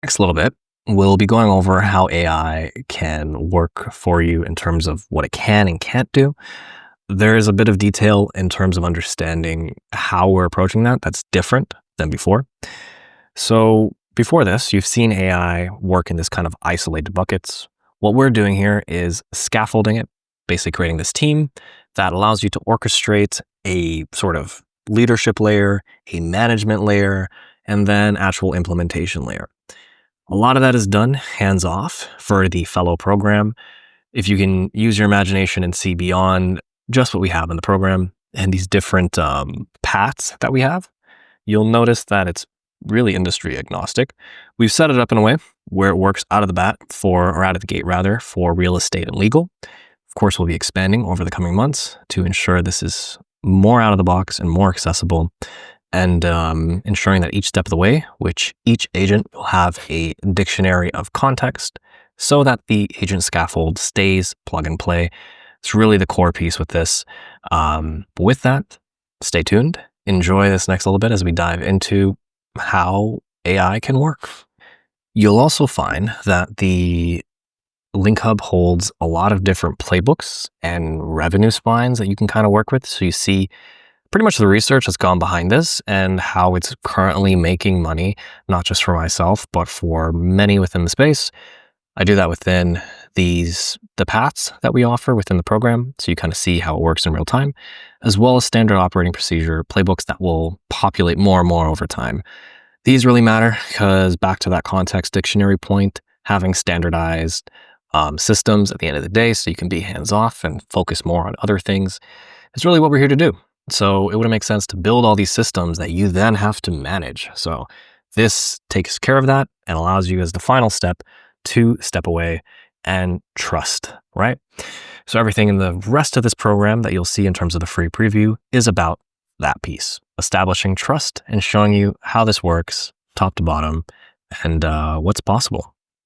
Next little bit, we'll be going over how AI can work for you in terms of what it can and can't do. There's a bit of detail in terms of understanding how we're approaching that that's different than before. So before this, you've seen AI work in this kind of isolated buckets. What we're doing here is scaffolding it, basically creating this team that allows you to orchestrate a sort of leadership layer, a management layer, and then actual implementation layer. A lot of that is done hands off for the fellow program. If you can use your imagination and see beyond just what we have in the program and these different paths that we have, you'll notice that it's really industry agnostic. We've set it up in a way where it works out of the bat or out of the gate rather, for real estate and legal. Of course, we'll be expanding over the coming months to ensure this is more out of the box and more accessible, and ensuring that each step of the way, which each agent will have a dictionary of context so that the agent scaffold stays plug and play. It's really the core piece with this. But with that, stay tuned. Enjoy this next little bit as we dive into how AI can work. You'll also find that the Link Hub holds a lot of different playbooks and revenue spines that you can kind of work with. So you see pretty much the research that's gone behind this and how it's currently making money, not just for myself, but for many within the space. I do that within the paths that we offer within the program. So you kind of see how it works in real time, as well as standard operating procedure playbooks that will populate more and more over time. These really matter because, back to that context dictionary point, having standardized systems at the end of the day so you can be hands off and focus more on other things is really what we're here to do. So it wouldn't make sense to build all these systems that you then have to manage. So this takes care of that and allows you, as the final step, to step away and trust, right? So everything in the rest of this program that you'll see in terms of the free preview is about that piece, establishing trust and showing you how this works top to bottom and what's possible.